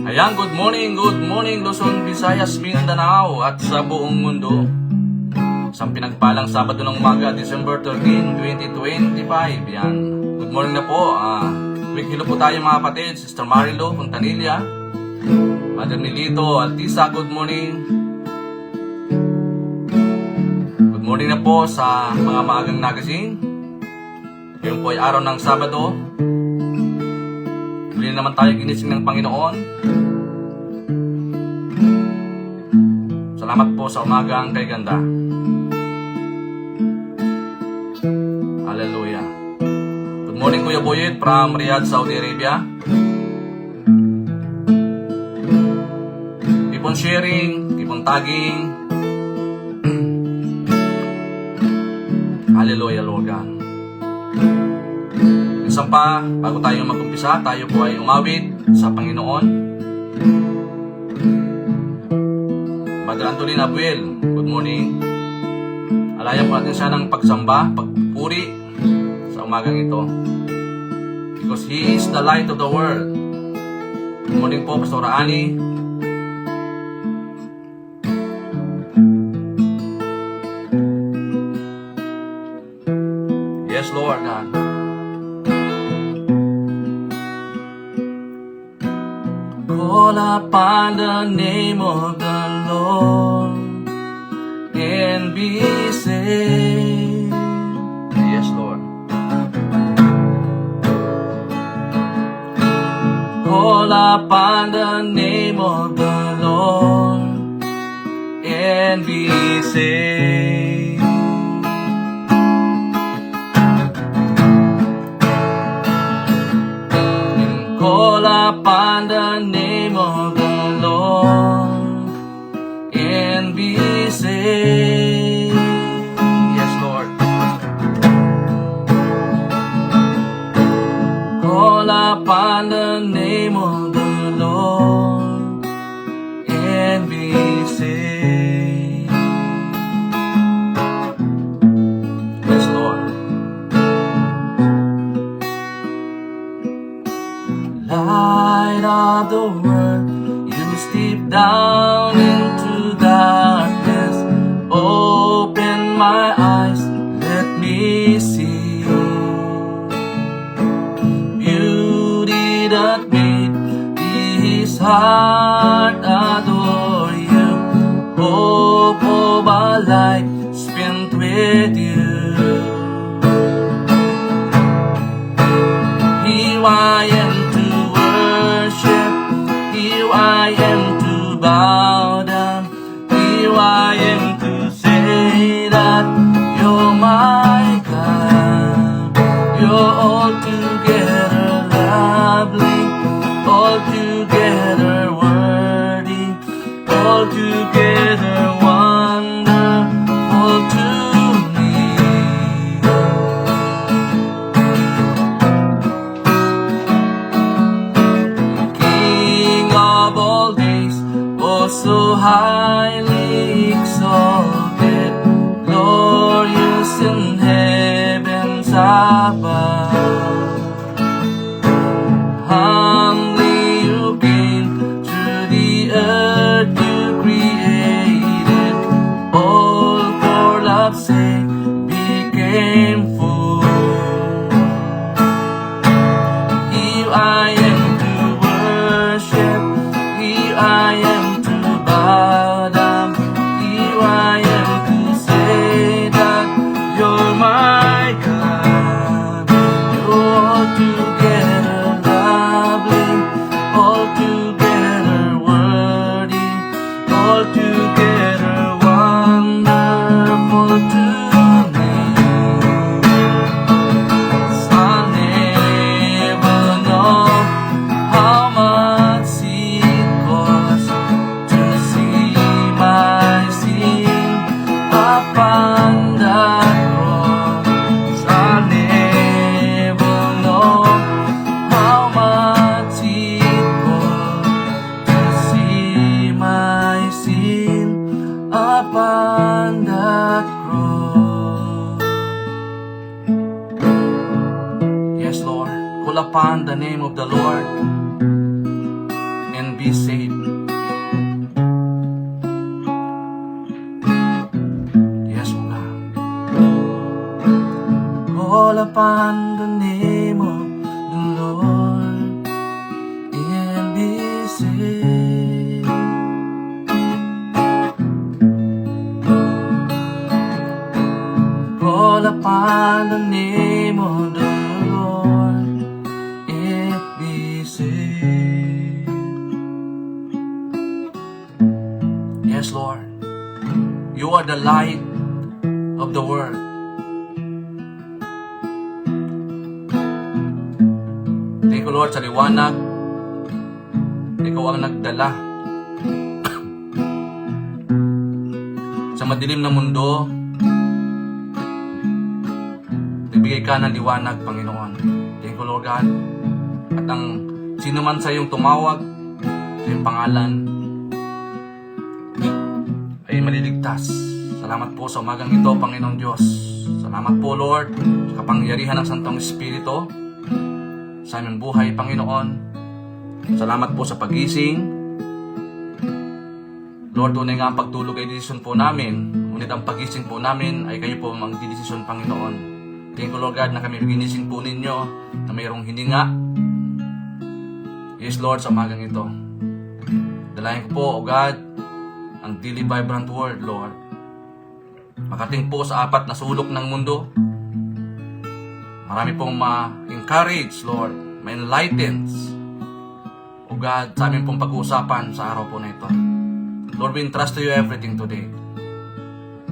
Ayan, good morning Luzon, Visayas, Mindanao at sa buong mundo. Isang pinagpalang Sabado ng umaga, December 13, 2025. Yan, good morning na po. Quick hello po tayo mga kapatid. Sister Marilo Fontanilla, Mother Milito Altisa, good morning. Good morning na po sa mga maagang nagising. Ngayon po ay araw ng Sabado. Muli naman tayo ginising ng Panginoon. Salamat po sa umagang kay ganda. Hallelujah. Good morning Kuya Boyet from Riyadh, Saudi Arabia. Keep on sharing, keep on tagging. Hallelujah, Lord God. Minsan pa, bago tayo mag-umpisa, tayo po ay umawit sa Panginoon. Brother Antolin Abuel, good morning. Alayan po natin siya ng pagsamba, pagpuri sa umagang ito. Because He is the light of the world. Good morning po, Pastor Ani. Yes, Lord God. Call upon the name of the Lord and be saved. Yes, Lord. Call upon the name of the Lord and be saved. And call upon the name of the Lord and be saved. Yes, Lord. Call upon the name of the Lord and be saved. Yes, Lord. Light of the world, you step down into darkness. Open my eyes, let me see beauty that made His heart adore you. Hope of a life spent with you. Here I am to worship, here I am to bow down, here I am to say that you're my God. You're altogether lovely, altogether worthy, altogether wonderful to me. King of all days, oh so highly exalted, glorious in heavens above. Humbly you came to the earth you created, all for love's sake became full. Here I am to worship, here I am to bow down, here I am to say that you're my God. You're altogether lovely, altogether worthy, altogether wonderful to me. I never know how much it costs to see my sin upon the cross. I never know how much it costs to see my sin upon that cross. Yes, Lord. Call upon the name of the Lord and be be saved. Yes, O God. Call upon the name of the Lord and be saved. Call upon the name of the Lord and be saved. Yes, Lord. You are the light of the world. Thank you, Lord, sa liwanag. Ikaw ang nagdala sa madilim na mundo. Nagbigay ka ng liwanag, Panginoon. Thank you, Lord God. At ang sino man sa iyong tumawag sa iyong pangalan ay maliligtas. Salamat po sa umagang ito, Panginoon Diyos. Salamat po, Lord, sa kapangyarihan ng Santong Espiritu sa aming buhay, Panginoon. Salamat po sa pagising. Lord, tunay nga ang pagtulog ay desisyon po namin. Ngunit ang pagising po namin ay kayo po ang magdidesisyon, Panginoon. Thank you, Lord God, na kami ginising po ninyo na mayroong hininga. Yes, Lord, sa umagang ito. Dalayan ko po, O God, ang daily vibrant word, Lord. Makating po sa apat na sulok ng mundo. Marami pong ma-encourage, Lord, ma-enlightens. O God, sa amin pong pag-uusapan sa araw po na ito. Lord, we entrust to you everything today.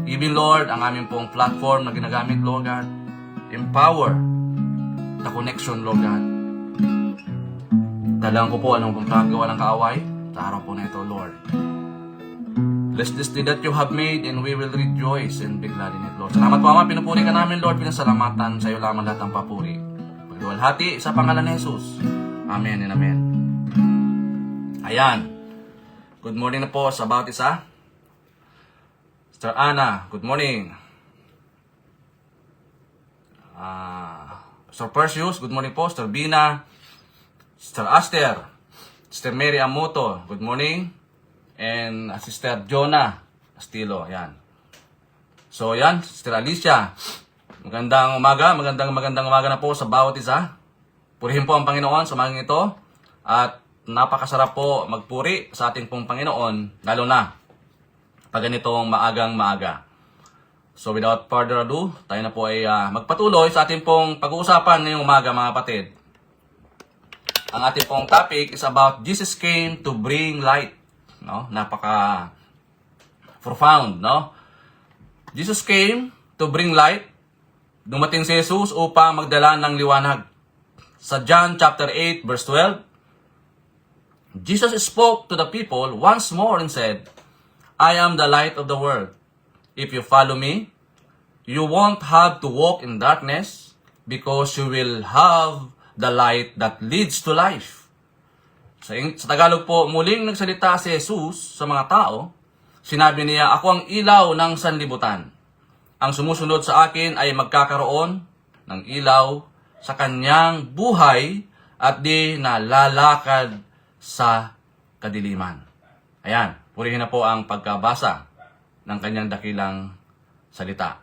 Even, Lord, ang aming pong platform na ginagamit, Lord God, empower the connection, Lord God. Dalang ko po anong pong paggawa ng kaaway sa araw po na ito, Lord. Bless this day that you have made and we will rejoice and be glad in it, Lord. Salamat po, Ama. Pinupuri ka namin, Lord. Pinasalamatan sa iyo lamang lahat ng papuri. Pagluwalhati sa pangalan ni Jesus. Amen and amen. Ayan. Good morning na po sa bawat isa. Sister Ana, good morning. Sister Perseus, good morning po. Sister Bina, Sister Aster, Sister Mary Amoto, good morning. And Sister Jonah Astilo, yan. So yan, Sister Alicia, magandang umaga na po sa bawat isa. Purihin po ang Panginoon sa umagang ito. At napakasarap po magpuri sa ating pong Panginoon, lalo na pag ganitong maagang-maaga. So without further ado, tayo na po ay magpatuloy sa ating pong pag-uusapan ngayong umaga, mga kapatid. Ang ating pong topic is about Jesus came to bring light. No? Napaka profound, no? Jesus came to bring light. Dumating si Jesus upang magdala ng liwanag. Sa John chapter 8 verse 12, Jesus spoke to the people once more and said, I am the light of the world. If you follow me, you won't have to walk in darkness because you will have the light that leads to life. Sa Tagalog po, muling nagsalita si Jesus sa mga tao. Sinabi niya, ako ang ilaw ng sanlibutan. Ang sumusunod sa akin ay magkakaroon ng ilaw sa kanyang buhay at di nalalakad sa kadiliman. Ayan, purihin na po ang pagkabasa ng kanyang dakilang salita.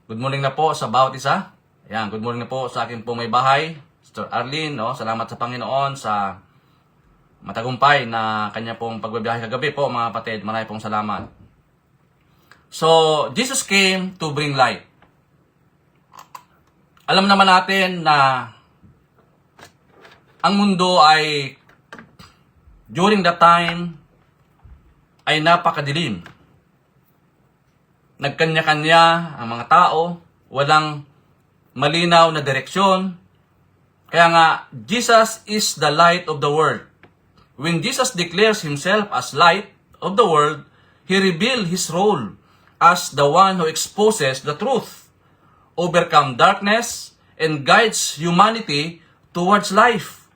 Good morning na po sa bawat isa. Ayan, good morning na po sa akin po may bahay. Sister Arlene, no? Salamat sa Panginoon sa matagumpay na kanya pong pagbabiyahe kagabi po, mga kapatid. Maraming pong salamat. So, Jesus came to bring light. Alam naman natin na ang mundo ay during that time ay napakadilim. Nagkanya-kanya ang mga tao, walang malinaw na direksyon. Kaya nga, Jesus is the light of the world. When Jesus declares himself as light of the world, he revealed his role as the one who exposes the truth, overcomes darkness, and guides humanity towards life.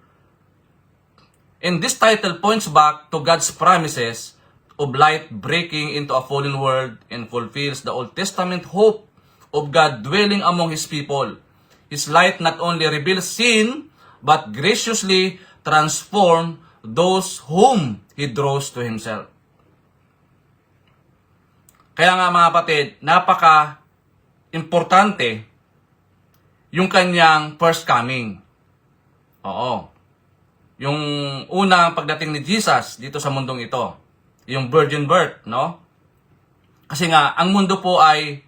And this title points back to God's promises of light breaking into a fallen world and fulfills the Old Testament hope of God dwelling among His people. His light not only reveals sin, but graciously transforms those whom He draws to Himself. Kaya nga mga kapatid, napaka-importante yung kanyang first coming. Oo. Yung unang pagdating ni Jesus dito sa mundong ito. Yung virgin birth, no? Kasi nga, ang mundo po ay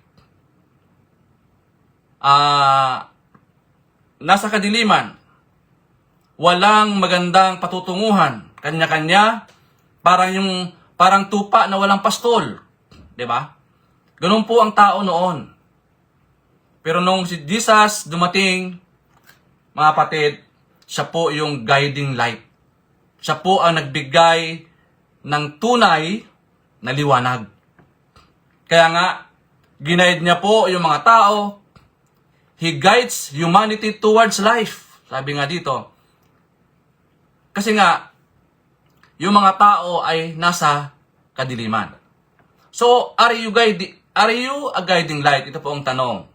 nasa kadiliman. Walang magandang patutunguhan. Kanya-kanya, parang tupa na walang pastol. 'Di ba? Ganun po ang tao noon. Pero nung si Jesus dumating, mga kapatid, siya po yung guiding light. Siya po ang nagbigay ng tunay na liwanag. Kaya nga, ginaid niya po yung mga tao. He guides humanity towards life. Sabi nga dito. Kasi nga, yung mga tao ay nasa kadiliman. So, are you a guiding light? Ito po ang tanong.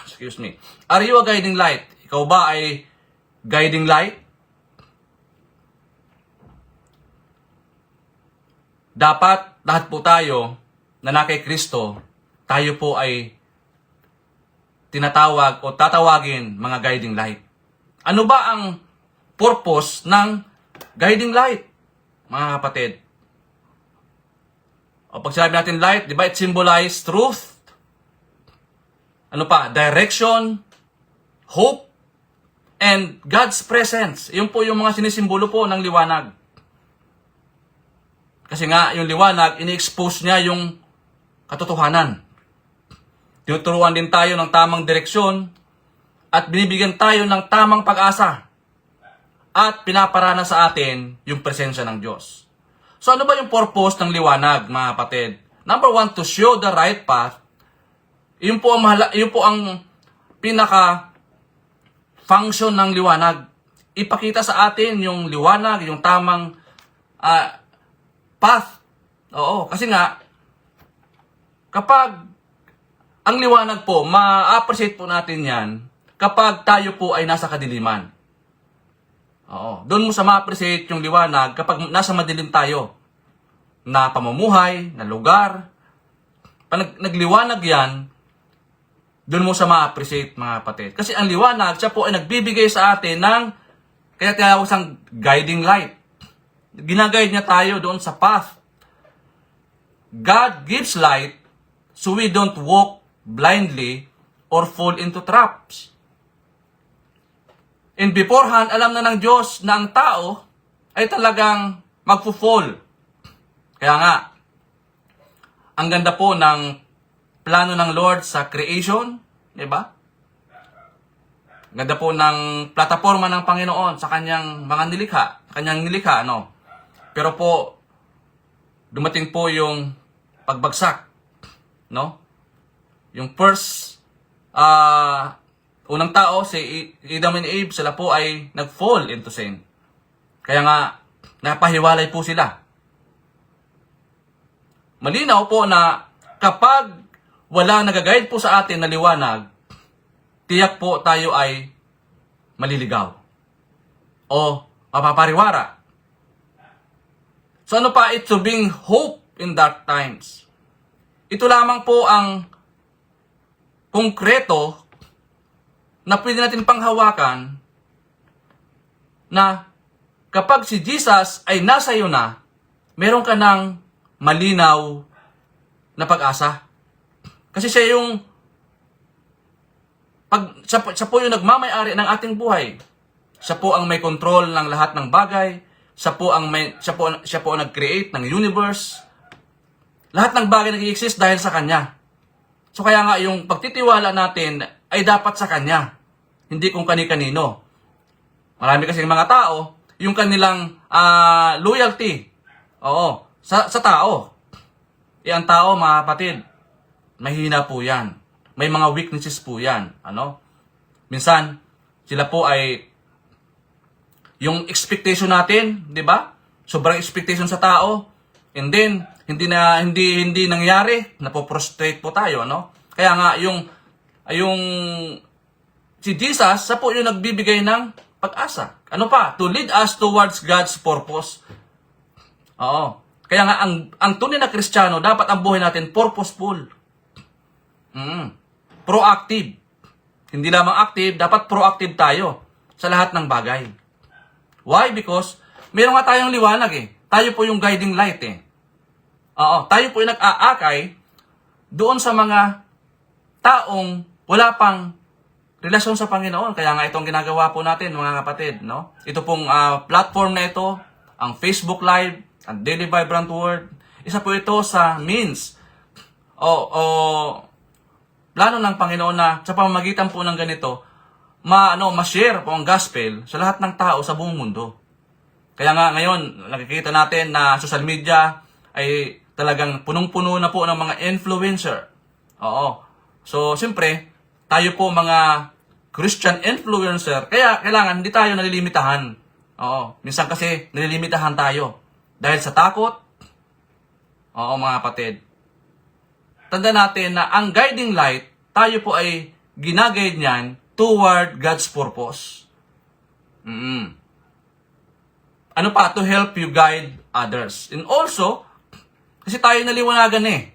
Excuse me. Are you a guiding light? Ikaw ba ay guiding light? Dapat lahat po tayo na kay Kristo, tayo po ay tinatawag o tatawagin mga guiding light. Ano ba ang purpose ng guiding light, mga kapatid? O pag sinabi natin light, di ba, it symbolizes truth. Ano pa? Direction, hope, and God's presence. Yun po yung mga sinisimbolo po ng liwanag. Kasi nga, yung liwanag, ini-expose niya yung katotohanan. Tinuturuan din tayo ng tamang direksyon at binibigyan tayo ng tamang pag-asa. At pinaparana sa atin yung presensya ng Diyos. So ano ba yung purpose ng liwanag, mga kapatid? Number 1, to show the right path. Yun po ang pinaka-function ng liwanag. Ipakita sa atin yung liwanag, yung tamang path. Oo, kasi nga, kapag ang liwanag po, ma-appreciate po natin yan kapag tayo po ay nasa kadiliman. Oo. Doon mo sa ma-appreciate yung liwanag kapag nasa madilim tayo na pamumuhay, na lugar. Pag nagliwanag yan, doon mo sa ma-appreciate, mga kapatid. Kasi ang liwanag, siya po ay nagbibigay sa atin ng, kaya tinawag siyang guiding light. Ginaguide niya tayo doon sa path. God gives light so we don't walk blindly or fall into traps. And beforehand, alam na ng Diyos na ang tao ay talagang magpo-fall. Kaya nga, ang ganda po ng plano ng Lord sa creation, di ba? Ganda po ng plataforma ng Panginoon sa kanyang mga nilikha, kanyang nilikha, no? Pero po, dumating po yung pagbagsak, no? Yung first, unang tao, si Adam and Eve, sila po ay nag-fall into sin. Kaya nga, napahiwalay po sila. Malinaw po na kapag wala nag-guide po sa atin na liwanag, tiyak po tayo ay maliligaw. O mapapariwara. So ano pa? It to bring hope in dark times. Ito lamang po ang konkreto na pwede natin panghawakan na kapag si Jesus ay nasa iyo na, meron ka ng malinaw na pag-asa. Kasi siya yung siya po yung nagmamay-ari ng ating buhay. Siya po ang may control ng lahat ng bagay. Siya po ang nag-create ng universe. Lahat ng bagay nag-exist dahil sa kanya. So kaya nga yung pagtitiwala natin ay dapat sa kanya, hindi kung kani-kanino. Marami kasi mga tao, yung kanilang loyalty, sa tao. Ang tao, mga kapatid, mahina po yan. May mga weaknesses po yan. Minsan, sila po ay, yung expectation natin, di ba? Sobrang expectation sa tao. And then, hindi nangyari, napoprostrate po tayo, Kaya nga, si Jesus, sa po yung nagbibigay ng pag-asa. Ano pa? To lead us towards God's purpose. Oo. Kaya nga, ang tunay na Kristiyano, dapat ang buhay natin purposeful. Proactive. Hindi lamang active, dapat proactive tayo sa lahat ng bagay. Why? Because, meron nga tayong liwanag eh. Tayo po yung guiding light eh. Oo. Tayo po yung nag-aakay doon sa mga taong wala pang relasyon sa Panginoon. Kaya nga itong ginagawa po natin, mga kapatid, no? Ito pong platform na ito, ang Facebook Live, ang Daily Vibrant Word, isa po ito sa means plano ng Panginoon na sa pamamagitan po ng ganito, ma-share po ang gospel sa lahat ng tao sa buong mundo. Kaya nga ngayon, nakikita natin na social media ay talagang punong-puno na po ng mga influencer. Oo. So, siyempre, tayo po mga Christian influencer, kaya kailangan hindi tayo nalilimitahan. Oo. Minsan kasi nalilimitahan tayo. Dahil sa takot, oo mga kapatid, tanda natin na ang guiding light, tayo po ay ginaguide niyan toward God's purpose. Ano pa? To help you guide others. And also, kasi tayo naliwanagan eh.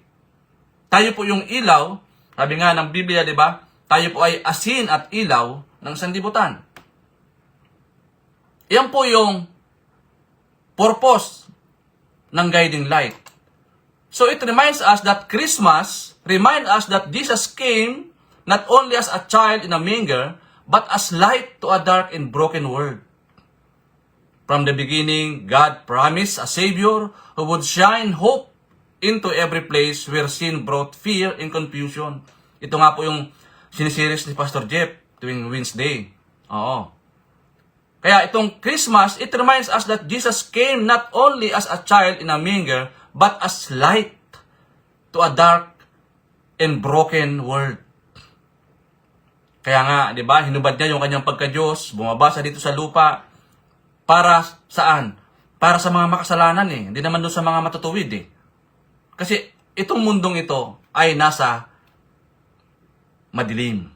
Tayo po yung ilaw, sabi nga ng Biblia, di ba? Tayo po ay asin at ilaw ng sanlibutan. Yan po yung purpose ng guiding light. So it reminds us that Christmas reminds us that Jesus came not only as a child in a manger, but as light to a dark and broken world. From the beginning, God promised a Savior who would shine hope into every place where sin brought fear and confusion. Ito nga po yung sinisiris ni Pastor Jeff tuwing Wednesday. Oo. Kaya itong Christmas, it reminds us that Jesus came not only as a child in a manger, but as light to a dark and broken world. Kaya nga, di ba, hinubad niya yung kanyang pagka-Diyos, bumaba siya dito sa lupa, para saan? Para sa mga makasalanan eh. Hindi naman doon sa mga matutuwid eh. Kasi itong mundong ito ay nasa madilim.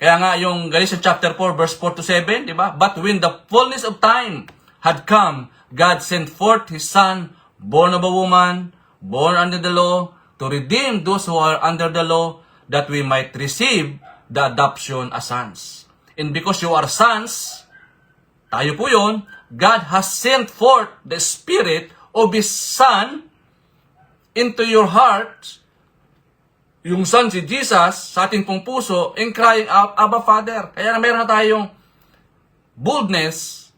Kaya nga yung Galatians chapter 4 verse 4 to 7, di ba? But when the fullness of time had come, God sent forth His Son, born of a woman, born under the law, to redeem those who are under the law, that we might receive the adoption as sons. And because you are sons, tayo po yun, God has sent forth the Spirit of His Son into your heart. Yung Son, si Jesus, sa ating pong puso, and crying out, Abba, Father. Kaya na mayroon na tayong boldness,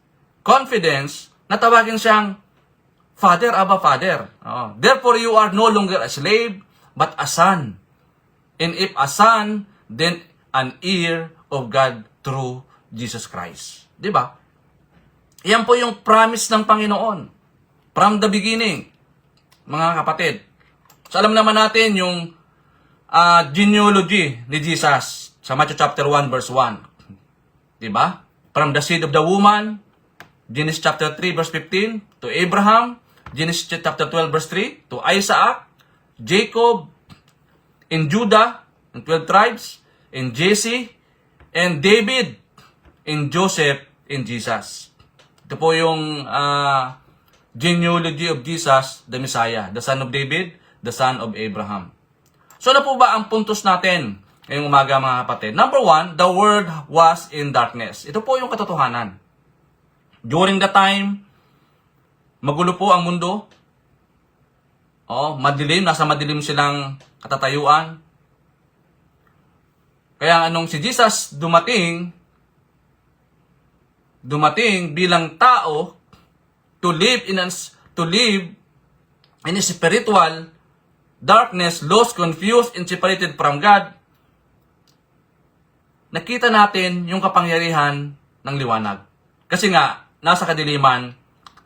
confidence, na tawagin siyang Father, Abba, Father. Therefore, you are no longer a slave, but a son. And if a son, then an heir of God through Jesus Christ. Diba? Yan po yung promise ng Panginoon. From the beginning, mga kapatid. So alam naman natin yung genealogy ni Jesus sa Matthew chapter 1 verse 1. Diba? From the seed of the woman, Genesis chapter 3 verse 15, to Abraham, Genesis chapter 12 verse 3, to Isaac, Jacob, and Judah, and 12 tribes, and Jesse, and David, and Joseph, and Jesus. Ito po yung genealogy of Jesus, the Messiah, the son of David, the son of Abraham. So ano po ba ang puntos natin ngayong umaga mga kapatid? Number 1, the world was in darkness. Ito po yung katotohanan. During the time, magulo po ang mundo. Madilim, nasa madilim silang katatayuan. Kaya anong si Jesus dumating bilang tao to live in a spiritual darkness, lost, confused, and separated from God. Nakita natin yung kapangyarihan ng liwanag. Kasi nga, nasa kadiliman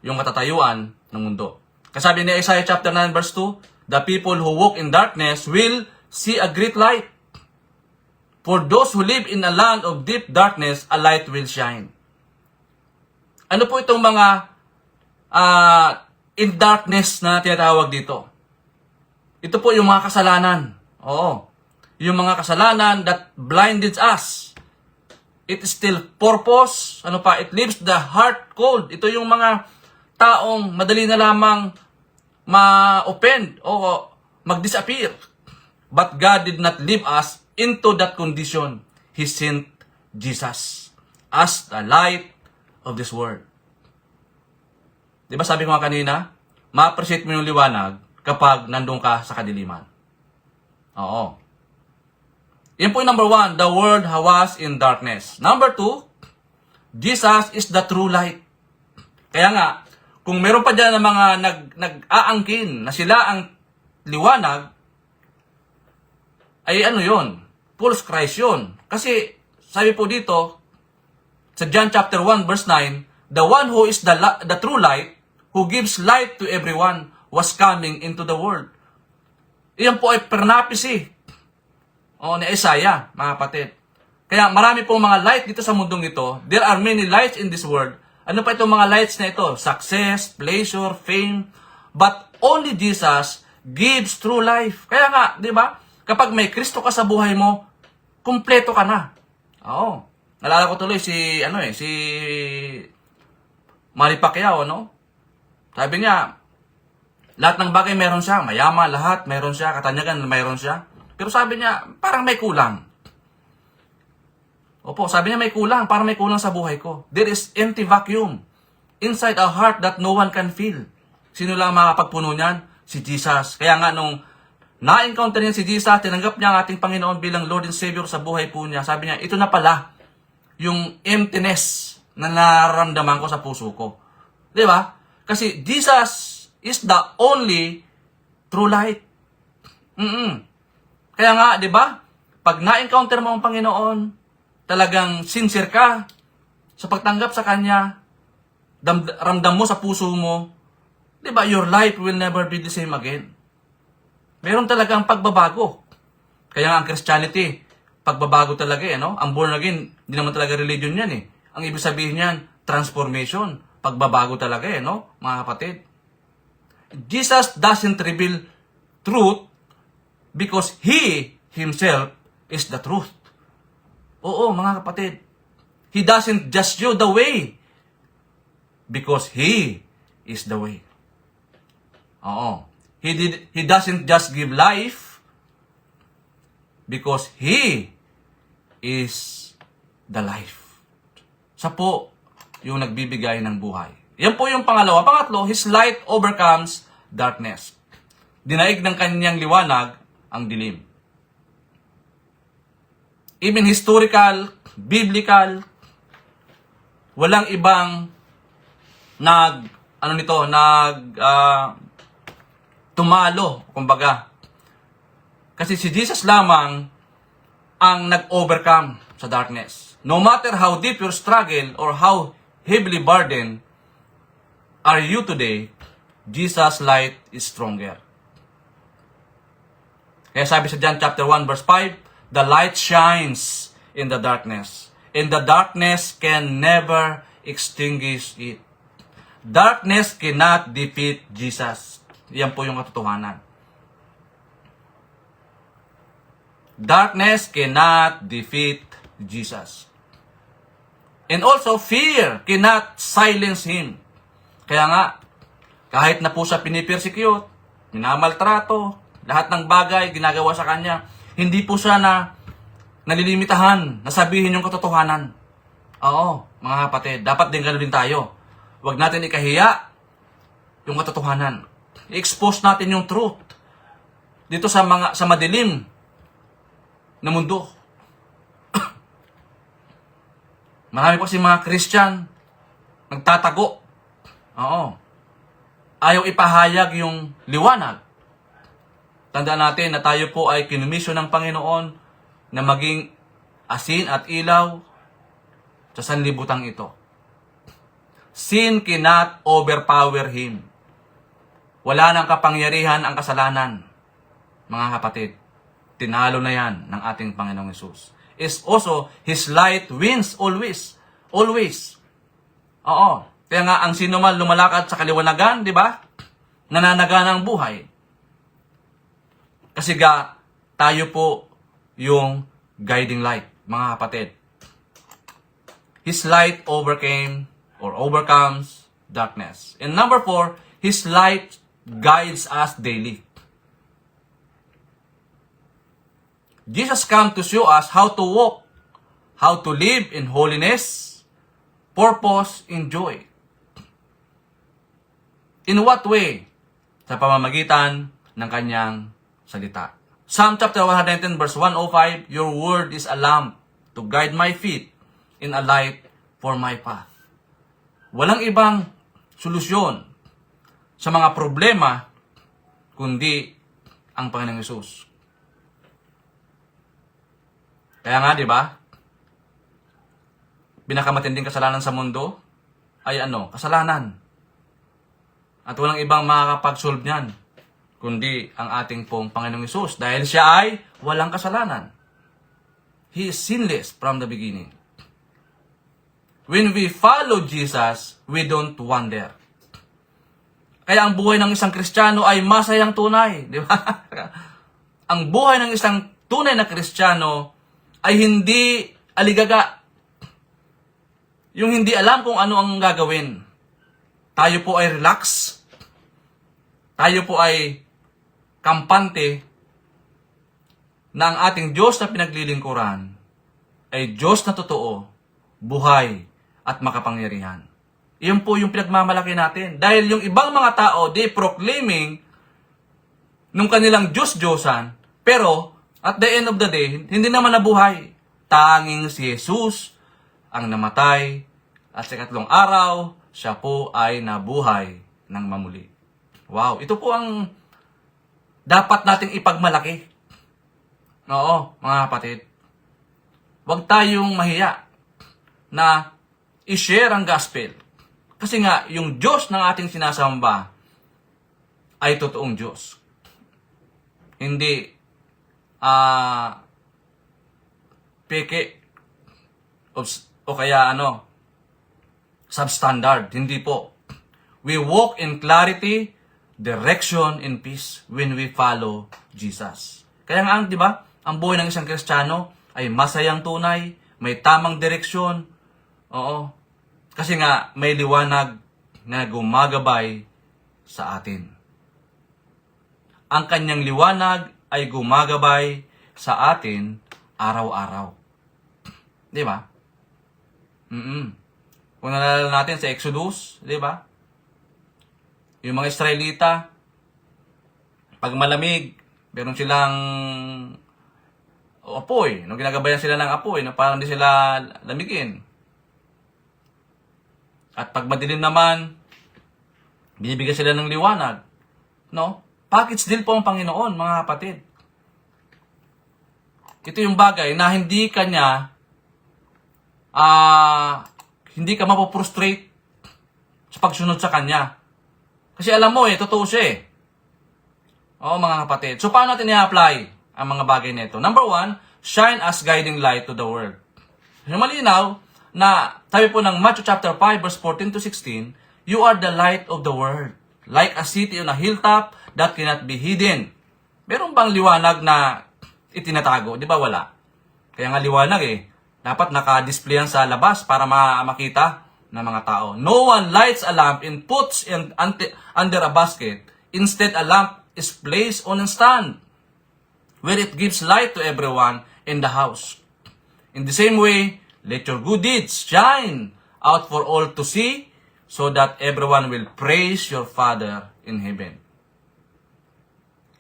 yung katatayuan ng mundo. Kasabi ni Isaiah chapter 9 verse 2, the people who walk in darkness will see a great light. For those who live in a land of deep darkness, a light will shine. Ano po itong mga in darkness na tinatawag dito? Ito po yung mga kasalanan. Oo. Yung mga kasalanan that blinded us It still purpose. Ano pa? It leaves the heart cold. Ito yung mga taong madali na lamang ma-offend o mag-disappear. But God did not leave us into that condition. He sent Jesus as the light of this world. Di ba sabi ko nga kanina, ma-appreciate mo yung liwanag kapag nandun ka sa kadiliman. Oo. Yan po yung number 1, the world was in darkness. Number 2, Jesus is the true light. Kaya nga, kung meron pa dyan ng mga nag-aangkin na sila ang liwanag, ay ano yun? False Christ yun. Kasi, sabi po dito, sa John chapter 1 verse 9, the one who is the true light, who gives light to everyone, was coming into the world. Iyan po ay prophecy ni Isaiah, mga kapatid. Kaya marami pong mga light dito sa mundong ito. There are many lights in this world. Ano pa itong mga lights na ito? Success, pleasure, fame. But only Jesus gives true life. Kaya nga, di ba? Kapag may Kristo ka sa buhay mo, kumpleto ka na. Oo. Nalala ko tuloy si Manny Pacquiao, no? Sabi niya, lahat ng bagay meron siya. Mayaman, lahat meron siya. Katanyagan, meron siya. Pero sabi niya, parang may kulang. Opo, sabi niya may kulang. Parang may kulang sa buhay ko. There is empty vacuum inside our heart that no one can fill. Sino lang makapagpuno niyan? Si Jesus. Kaya nga nung na-encounter niya si Jesus, tinanggap niya ang ating Panginoon bilang Lord and Savior sa buhay po niya. Sabi niya, ito na pala yung emptiness na nararamdaman ko sa puso ko. Di ba? Kasi Jesus is the only true light. Kaya nga, di ba? Pag na-encounter mo ang Panginoon, talagang sincere ka sa pagtanggap sa Kanya, ramdam mo sa puso mo, di ba, your life will never be the same again. Meron talagang pagbabago. Kaya nga ang Christianity, pagbabago talaga no? Ang born again, hindi naman talaga religion yan Ang ibig sabihin niyan, transformation. Pagbabago talaga no? Mga kapatid. Jesus doesn't reveal truth because He Himself is the truth. Oo, mga kapatid. He doesn't just show the way because He is the way. Oo. He doesn't just give life because He is the life. Siya po yung nagbibigay ng buhay. Yan po yung pangalawa. Pangatlo, His light overcomes darkness. Dinaig ng kanyang liwanag ang dilim. Even historical, biblical, walang ibang tumalo, kumbaga. Kasi si Jesus lamang ang nag-overcome sa darkness. No matter how deep your struggle or how heavily burdened are you today, Jesus' light is stronger. Kaya sabi sa John chapter 1 verse 5, the light shines in the darkness, and the darkness can never extinguish it. Darkness cannot defeat Jesus. Yan po yung katotohanan. Darkness cannot defeat Jesus. And also, fear cannot silence Him. Kaya nga, kahit na po siya pinipersecute, minamaltrato, lahat ng bagay ginagawa sa Kanya, hindi po siya nalilimitahan na sabihin yung katotohanan. Oo, mga kapatid, dapat din ganoon din tayo. Huwag natin ikahiya yung katotohanan. I-expose natin yung truth dito sa madilim na mundo. Marami po si mga Christian nagtatago. Oo. Ayaw ipahayag yung liwanag. Tandaan natin na tayo po ay kinumisyon ng Panginoon na maging asin at ilaw sa sanlibutang ito. Sin cannot overpower Him. Wala nang kapangyarihan ang kasalanan. Mga kapatid, tinalo na yan ng ating Panginoong Hesus. Is also, His light wins always. Always. Oo. Kaya nga, ang sino man lumalakad sa kaliwanagan, di ba? Nananaga ng buhay. Kasi tayo po yung guiding light, mga kapatid. His light overcame or overcomes darkness. And number 4, His light guides us daily. Jesus came to show us how to walk, how to live in holiness, purpose, and joy. In what way? Sa pamamagitan ng kanyang salita. Psalm chapter 110 verse 105, Your word is a lamp to guide my feet and a light for my path. Walang ibang solusyon sa mga problema kundi ang Panginoong Hesus. Kaya nga, di ba? Pinakamatinding kasalanan sa mundo ay kasalanan. At walang ibang makakapag-solve niyan kundi ang ating pong Panginoong Hesus dahil siya ay walang kasalanan. He is sinless from the beginning. When we follow Jesus, we don't wander. Kaya ang buhay ng isang Kristiyano ay masayang tunay, di ba? Ang buhay ng isang tunay na Kristiyano ay hindi aligaga. Yung hindi alam kung ano ang gagawin. Tayo po ay relax. Tayo po ay kampante na ang ating Diyos na pinaglilingkuran ay Diyos na totoo, buhay, at makapangyarihan. Iyon po yung pinagmamalaki natin. Dahil yung ibang mga tao, they proclaiming nung kanilang Diyos-Diyosan, pero at the end of the day, hindi naman nabuhay. Tanging si Jesus ang namatay at sa ikatlong araw, siya po ay nabuhay ng mamuli. Wow, ito po ang dapat nating ipagmalaki. Oo, mga kapatid. Huwag tayong mahiya na i-share ang gospel. Kasi nga, yung Diyos ng ating sinasamba ay totoong Diyos. Hindi peke o kaya substandard. Hindi po. We walk in clarity, direction, and peace when we follow Jesus. Kaya nga, di ba, ang buhay ng isang Kristiyano ay masayang tunay, may tamang direksyon. Oo. Kasi nga, may liwanag na gumagabay sa atin. Ang kanyang liwanag ay gumagabay sa atin araw-araw. Di ba? Kung nalala natin sa Exodus, di ba? Yung mga Israelita, pag malamig, meron silang apoy. No, ginagabayan sila ng apoy, no, para hindi sila lamigin. At pag madilim naman, binibigyan sila ng liwanag. No? Package deal po ang Panginoon, mga kapatid. Ito yung bagay na hindi ka mapoprostrate sa pagsunod sa Kanya. Kasi alam mo totoo siya Oo, mga kapatid. So, paano natin i-apply ang mga bagay nito? Number 1, shine as guiding light to the world. So, malinaw na sabi po ng Matthew chapter 5 verse 14 to 16, you are the light of the world, like a city on a hilltop that cannot be hidden. Meron bang liwanag na itinatago? Di ba wala? Kaya nga liwanag dapat naka-display yan sa labas para makita ng mga tao. No one lights a lamp and puts it under a basket. Instead, a lamp is placed on a stand where it gives light to everyone in the house. In the same way, let your good deeds shine out for all to see so that everyone will praise your Father in heaven.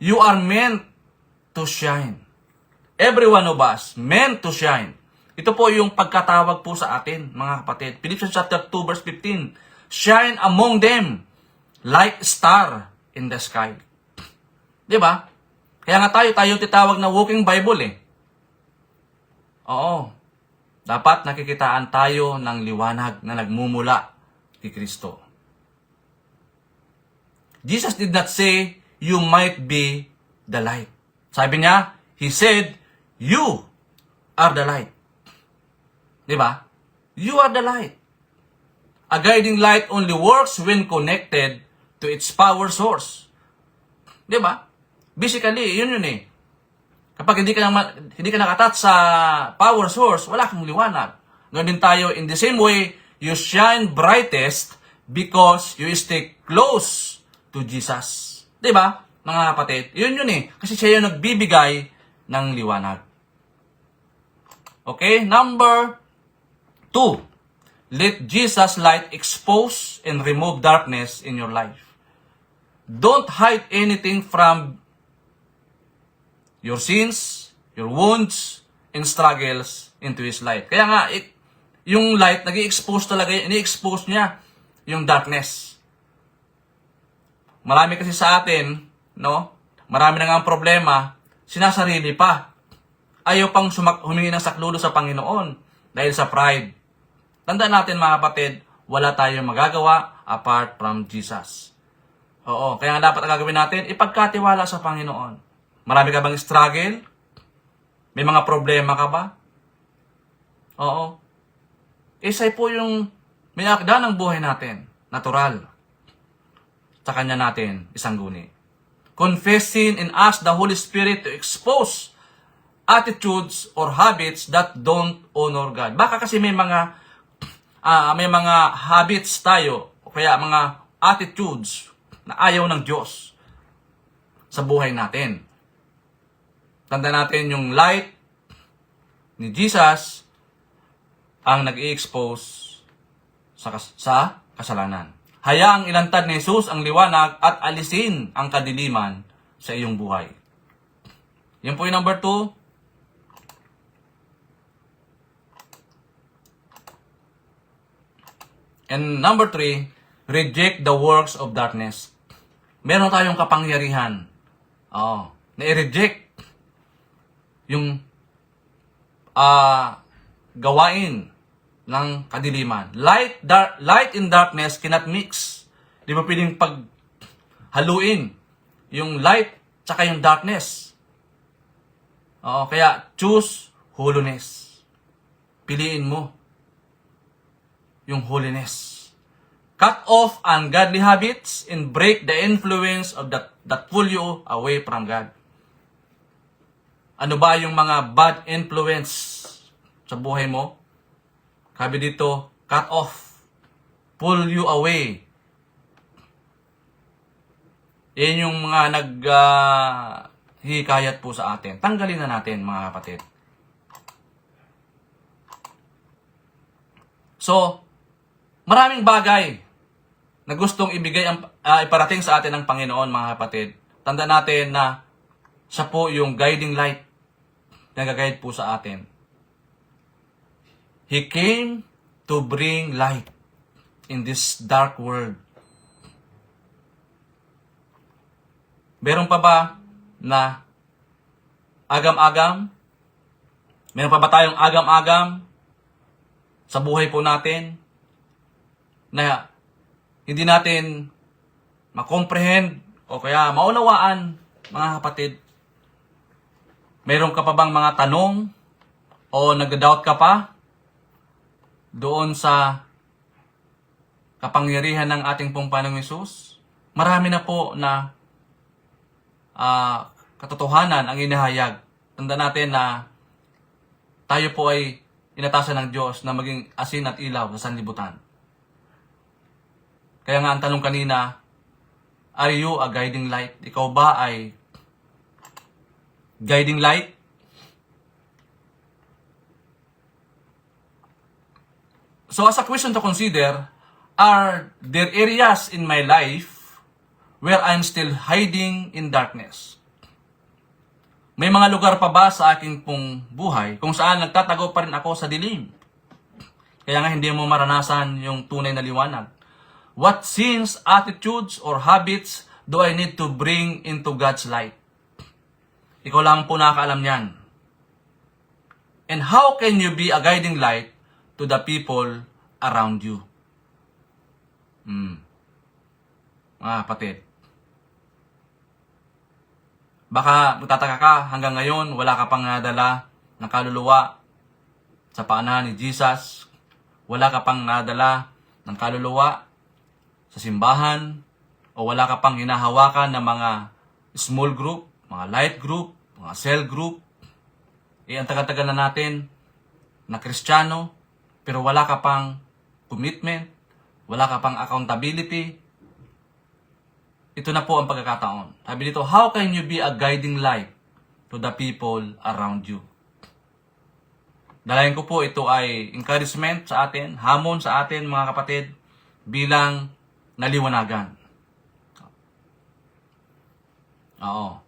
You are meant to shine. Every one of us meant to shine. Ito po yung pagkatawag po sa atin, mga kapatid. Philippians chapter 2 verse 15. Shine among them like star in the sky. Di ba? Kaya nga tayo titawag na walking Bible Oo. Dapat nakikitaan tayo ng liwanag na nagmumula kay Kristo. Jesus did not say, you might be the light. Sabi niya, He said, you are the light. Diba? You are the light. A guiding light only works when connected to its power source. Diba? Basically, yun Kapag hindi ka nakatouch sa power source, wala kang liwanag. Ganun din tayo, in the same way, you shine brightest because you stay close to Jesus. Diba, mga kapatid? Yun eh. Kasi siya yung nagbibigay ng liwanag. Okay, number 2. Let Jesus' light expose and remove darkness in your life. Don't hide anything from your sins, your wounds, and struggles into His light. Kaya nga, yung light, nag-i-expose talaga, ini-expose niya yung darkness. Marami kasi sa atin, no? Marami na nga ang problema, sinasarili pa. Ayaw pang humingi ng saklolo sa Panginoon dahil sa pride. Tandaan natin mga kapatid, wala tayong magagawa apart from Jesus. Oo, kaya nga dapat ang gagawin natin, ipagkatiwala sa Panginoon. Marami ka bang struggle? May mga problema ka ba? Oo. Isa po yung may akda ng buhay natin, natural. Sa Kanya natin, isangguni. Confess sin and ask the Holy Spirit to expose attitudes or habits that don't honor God. Baka kasi may mga habits tayo, o kaya mga attitudes na ayaw ng Diyos sa buhay natin. Tandaan natin yung light ni Jesus ang nag-i-expose sa kasalanan. Hayaang ilantad ni Jesus ang liwanag at alisin ang kadiliman sa iyong buhay. Yan po yung number 2. And number 3, reject the works of darkness. Meron tayong kapangyarihan. Na i-reject yung gawain ng kadiliman. Light and darkness cannot mix. Di ba pwedeng paghaluin yung light tsaka yung darkness? Kaya choose holiness. Piliin mo yung holiness. Cut off ungodly habits and break the influence of that pull you away from God. Ano ba yung mga bad influence sa buhay mo? Sabi dito, cut off. Pull you away. Yan yung mga hikayat po sa atin. Tanggalin na natin mga kapatid. So, maraming bagay na gustong iparating sa atin ng Panginoon mga kapatid. Tandaan natin na siya po yung guiding light na nag-guide po sa atin. He came to bring light in this dark world. Meron pa ba na agam-agam? Meron pa ba tayong agam-agam sa buhay po natin na hindi natin makomprehend o kaya maunawaan, mga kapatid? Meron ka pa bang mga tanong o nag-doubt ka pa doon sa kapangyarihan ng ating pong Panginoong Hesus? Marami na po na katotohanan ang inihayag. Tandaan natin na tayo po ay inatasan ng Diyos na maging asin at ilaw sa sanlibutan. Kaya nga ang tanong kanina, are you a guiding light? Ikaw ba ay guiding light? So as a question to consider, are there areas in my life where I'm still hiding in darkness? May mga lugar pa ba sa aking pong buhay kung saan nagtatago pa rin ako sa dilim? Kaya nga hindi mo maranasan yung tunay na liwanag. What sins, attitudes, or habits do I need to bring into God's light? Ikaw lang po nakakaalam yan. And how can you be a guiding light to the people around you? Mga kapatid. Baka magtataka ka hanggang ngayon, wala ka pang nadala ng kaluluwa sa paanan ni Jesus. Wala ka pang nadala ng kaluluwa sa simbahan. O wala ka pang hinahawakan ng mga small group, mga light group, mga cell group. Ang tagal-tagal na natin na Kristiyano. pero wala ka pang commitment, wala ka pang accountability, ito na po ang pagkakataon. Sabi dito, how can you be a guiding light to the people around you? Dalayan ko po, ito ay encouragement sa atin, hamon sa atin mga kapatid, bilang naliwanagan. Oo.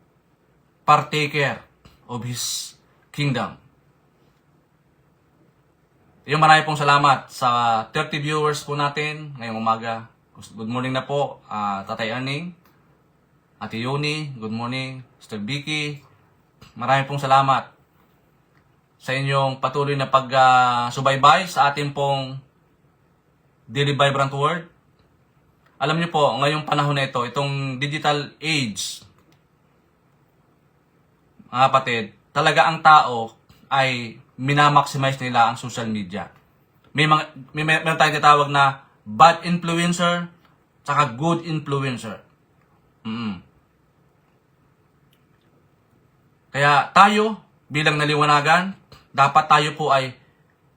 Partaker of His kingdom. Yung marami pong salamat sa 30 viewers po natin ngayong umaga. Good morning na po, Tatay Erning, Ate Yoni, good morning, Sister Vicky. Marami pong salamat sa inyong patuloy na pag-subaybay sa ating pong Daily Vibrant Word. Alam niyo po, ngayong panahon na ito, itong digital age, mga kapatid, talaga ang tao ay minamaximize nila ang social media. Meron tayong tinatawag na bad influencer, tsaka good influencer. Kaya tayo, bilang naliwanagan, dapat tayo po ay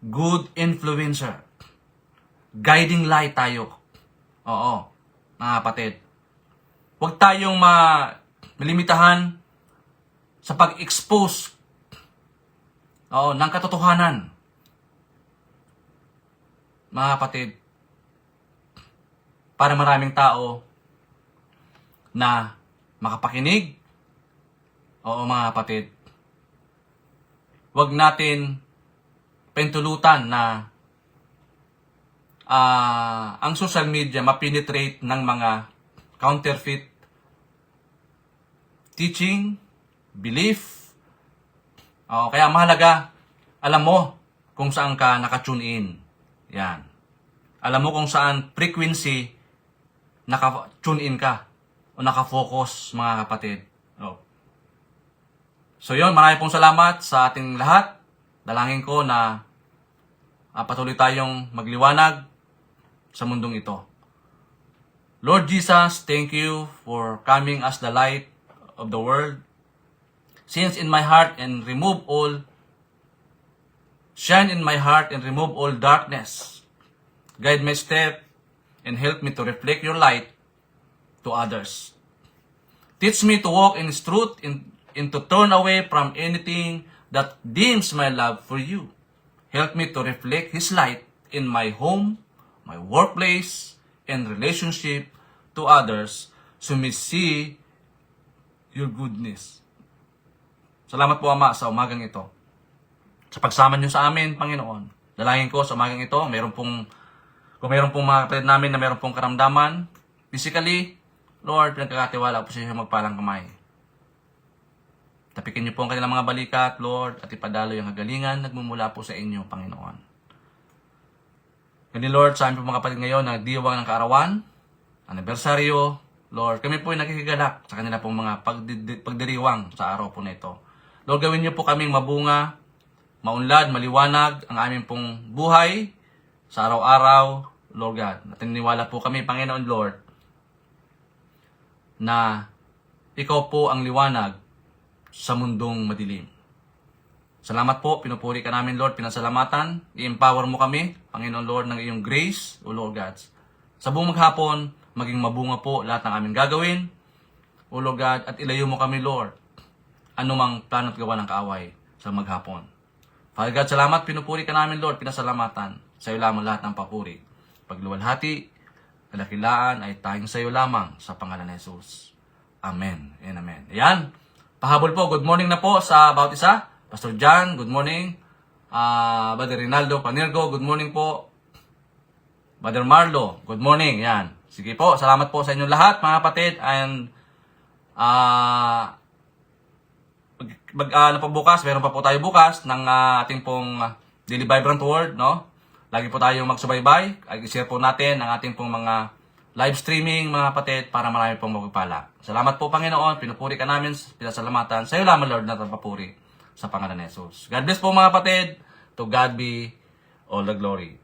good influencer. Guiding light tayo. Oo, mga kapatid. Huwag tayong malimitahan sa pag-expose ng katotohanan. Mga kapatid, para maraming tao na makapakinig. Oo, mga kapatid. Huwag natin pentulutan na ang social media mapenetrate ng mga counterfeit teaching, belief. Kaya mahalaga, alam mo kung saan ka naka-tune in. Yan. Alam mo kung saan frequency naka-tune in ka o naka-focus, mga kapatid. So yun, marami pong salamat sa ating lahat. Dalangin ko na patuloy tayong magliwanag sa mundong ito. Lord Jesus, thank you for coming as the light of the world. Shine in my heart and remove all darkness. Guide my step and help me to reflect your light to others. Teach me to walk in His truth and to turn away from anything that dims my love for you. Help me to reflect His light in my home, my workplace, and relationship to others so may see your goodness. Salamat po, Ama, sa umagang ito. Sa pagsama niyo sa amin, Panginoon. Dalangin ko sa umagang ito, kung meron pong mga kapatid namin na meron pong karamdaman, physically, Lord, pinagkakatiwala po sa inyo magpalang kamay. Tapikin niyo po ang kanilang mga balikat, Lord, at ipadaloy ang kagalingan nagmumula po sa inyo, Panginoon. Kani Lord, sa amin po mga kapatid ngayon na diwang ng kaarawan, anibersaryo, Lord, kami po ay nakikigalak sa kanila pong mga pagdiriwang sa araw po na ito. Lord, gawin niyo po kaming mabunga, maunlad, maliwanag ang aming pong buhay sa araw-araw, Lord God. Natiniwala po kami, Panginoon Lord, na Ikaw po ang liwanag sa mundong madilim. Salamat po, pinupuri ka namin, Lord, pinasalamatan. I-empower mo kami, Panginoon Lord, ng iyong grace, O Lord God. Sa buong maghapon, maging mabunga po lahat ng aming gagawin, O Lord God, at ilayo mo kami, Lord, anumang plano at gawa ng kaaway sa maghapon. Father God, salamat, pinupuri ka namin, Lord, pinasalamatan. Sa iyo lamang lahat ng papuri. Pagluwalhati, kalakilaan ay tayong sa iyo lamang sa pangalan ni Jesus. Amen and amen. Ayan, pahabol po, good morning na po sa bawat isa. Pastor John, good morning. Brother Rinaldo Panirgo, good morning po. Brother Marlo, good morning. Yan. Sige po, salamat po sa inyong lahat, mga kapatid. And bukas, meron pa po tayo bukas ng ating pong Daily Vibrant Word, no? Lagi po tayong magsubaybay. I-share po natin ang ating pong mga live streaming, mga kapatid, para marami pong magpapala. Salamat po, Panginoon. Pinupuri ka namin, pinasalamatan. Sa iyo lamang, Lord, natin papuri sa pangalan ni Jesus. God bless po, mga kapatid. To God be all the glory.